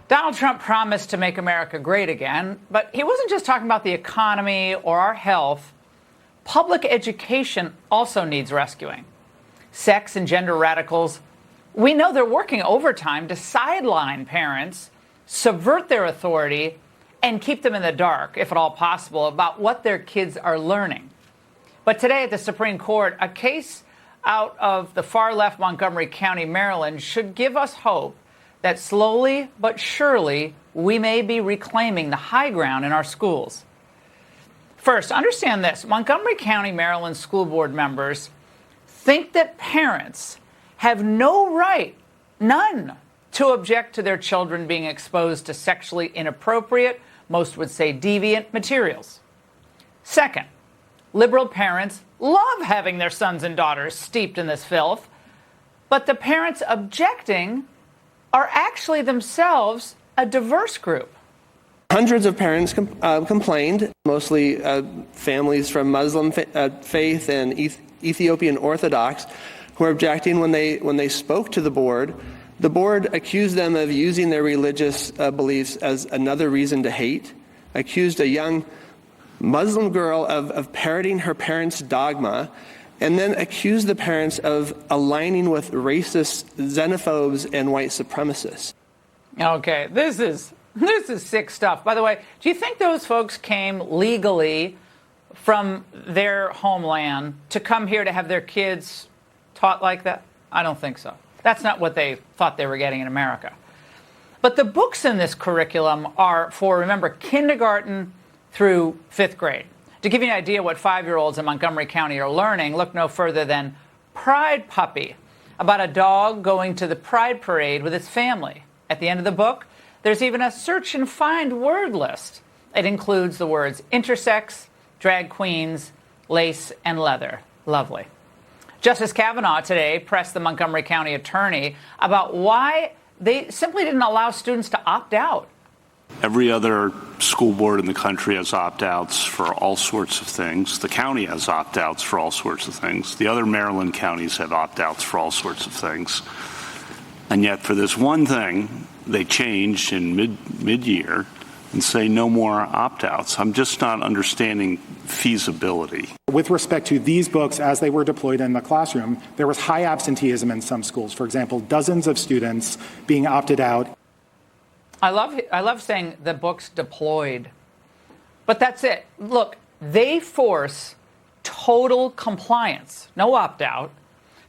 Donald Trump promised to make America great again, but he wasn't just talking about the economy or our health. Public education also needs rescuing. Sex and gender radicals, we know they're working overtime to sideline parents, subvert their authority, and keep them in the dark, if at all possible, about what their kids are learning. But today at the Supreme Court, a case out of the far-left Montgomery County, Maryland, should give us hope that slowly but surely we may be reclaiming the high ground in our schools. First, understand this. Montgomery County, Maryland school board members think that parents have no right, none, to object to their children being exposed to sexually inappropriate, most would say deviant materials. Second, liberal parents love having their sons and daughters steeped in this filth, but the parents objecting are actually themselves a diverse group. Hundreds of parents complained, mostly families from Muslim faith and Ethiopian Orthodox, who are objecting when they spoke to the board. The board accused them of using their religious beliefs as another reason to hate, accused a young Muslim girl of parroting her parents' dogma, and then accused the parents of aligning with racist xenophobes and white supremacists. Okay, this is sick stuff. By the way, do you think those folks came legally from their homeland to come here to have their kids taught like that? I don't think so. That's not what they thought they were getting in America. But the books in this curriculum are for, remember, kindergarten through 5th grade. To give you an idea what 5-year-olds in Montgomery County are learning, look no further than Pride Puppy, about a dog going to the Pride Parade with its family. At the end of the book, there's even a search and find word list. It includes the words intersex, drag queens, lace, and leather. Lovely. Justice Kavanaugh today pressed the Montgomery County attorney about why they simply didn't allow students to opt out. Every other school board in the country has opt-outs for all sorts of things. The county has opt-outs for all sorts of things. The other Maryland counties have opt-outs for all sorts of things. And yet for this one thing, they changed in mid-year and say no more opt-outs. I'm just not understanding feasibility. With respect to these books, as they were deployed in the classroom, there was high absenteeism in some schools. For example, dozens of students being opted out. I love saying the book's deployed. But that's it. Look, they force total compliance, no opt-out,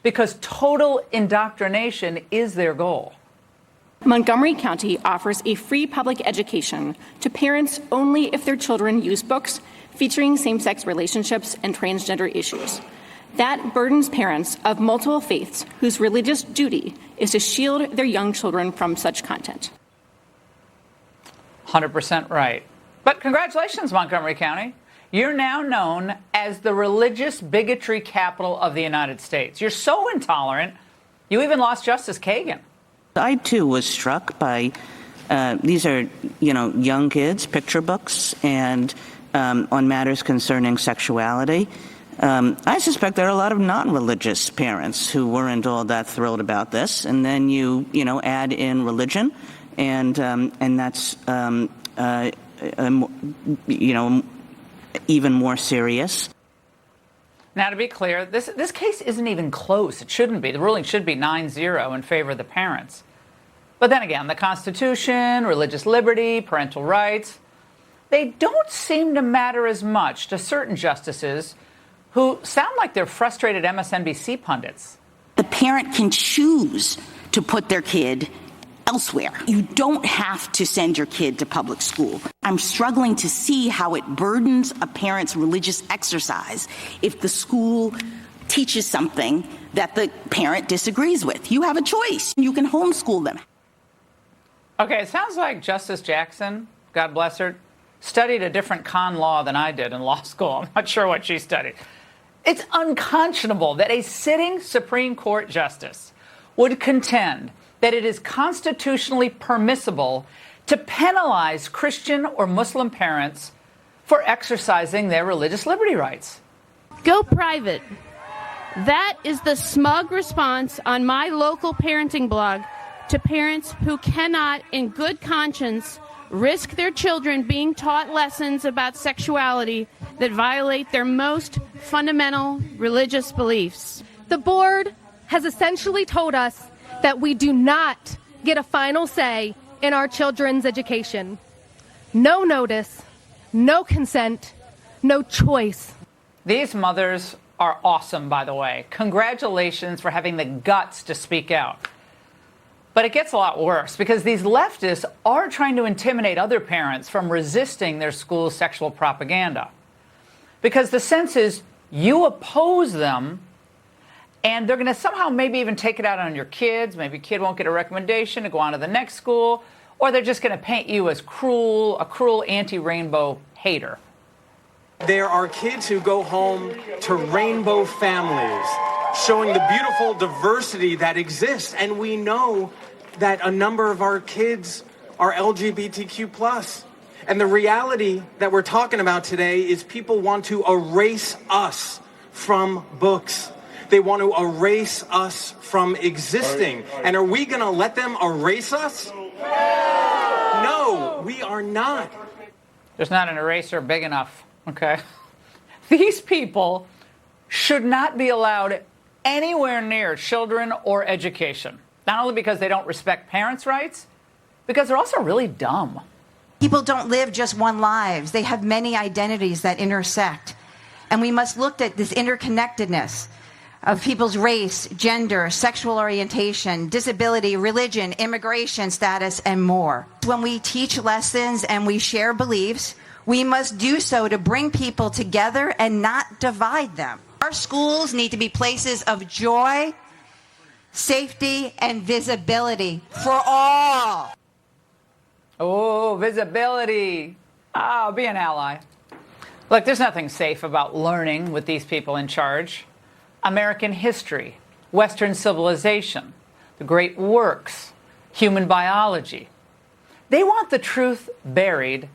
because total indoctrination is their goal. Montgomery County offers a free public education to parents only if their children use books featuring same-sex relationships and transgender issues. That burdens parents of multiple faiths whose religious duty is to shield their young children from such content. 100% right. But congratulations, Montgomery County. You're now known as the religious bigotry capital of the United States. You're so intolerant, you even lost Justice Kagan. I, too, was struck by these are, young kids, picture books, and on matters concerning sexuality. I suspect there are a lot of non-religious parents who weren't all that thrilled about this. And then you add in religion, and that's, even more serious. Now, to be clear, this case isn't even close. It shouldn't be. The ruling should be 9-0 in favor of the parents. But then again, the Constitution, religious liberty, parental rights, they don't seem to matter as much to certain justices who sound like they're frustrated MSNBC pundits. The parent can choose to put their kid elsewhere. You don't have to send your kid to public school. I'm struggling to see how it burdens a parent's religious exercise if the school teaches something that the parent disagrees with. You have a choice. You can homeschool them. Okay, it sounds like Justice Jackson, God bless her, studied a different con law than I did in law school. I'm not sure what she studied. It's unconscionable that a sitting Supreme Court justice would contend that it is constitutionally permissible to penalize Christian or Muslim parents for exercising their religious liberty rights. Go private. That is the smug response on my local parenting blog to parents who cannot, in good conscience, risk their children being taught lessons about sexuality that violate their most fundamental religious beliefs. The board has essentially told us that we do not get a final say in our children's education. No notice, no consent, no choice. These mothers are awesome, by the way. Congratulations for having the guts to speak out. But it gets a lot worse because these leftists are trying to intimidate other parents from resisting their school's sexual propaganda. Because the sense is you oppose them and they're going to somehow maybe even take it out on your kids. Maybe a kid won't get a recommendation to go on to the next school, or they're just going to paint you as a cruel anti-rainbow hater. There are kids who go home to rainbow families, showing the beautiful diversity that exists. And we know that a number of our kids are LGBTQ+. And the reality that we're talking about today is people want to erase us from books. They want to erase us from existing. And are we going to let them erase us? No, we are not. There's not an eraser big enough, okay? These people should not be allowed anywhere near children or education. Not only because they don't respect parents' rights, because they're also really dumb. People don't live just one lives. They have many identities that intersect. And we must look at this interconnectedness of people's race, gender, sexual orientation, disability, religion, immigration status, and more. When we teach lessons and we share beliefs, we must do so to bring people together and not divide them. Our schools need to be places of joy, safety, and visibility for all. Oh, visibility. Oh, be an ally. Look, there's nothing safe about learning with these people in charge. American history, Western civilization, the great works, human biology. They want the truth buried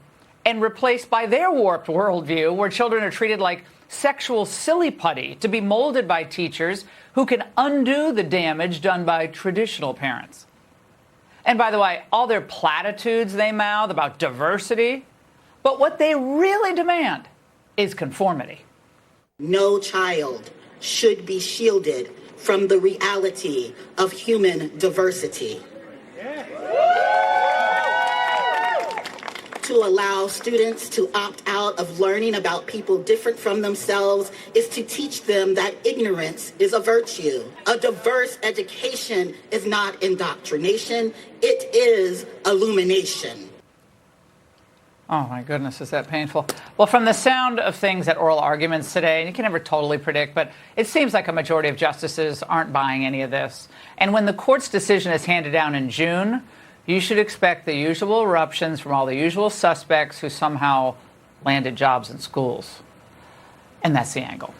and replaced by their warped worldview where children are treated like sexual silly putty to be molded by teachers who can undo the damage done by traditional parents. And by the way, all their platitudes they mouth about diversity, but what they really demand is conformity. No child should be shielded from the reality of human diversity. To allow students to opt out of learning about people different from themselves is to teach them that ignorance is a virtue. A diverse education is not indoctrination, it is illumination. Oh my goodness, is that painful? Well, from the sound of things at oral arguments today, and you can never totally predict, but it seems like a majority of justices aren't buying any of this. And when the court's decision is handed down in June, you should expect the usual eruptions from all the usual suspects who somehow landed jobs in schools. And that's the angle.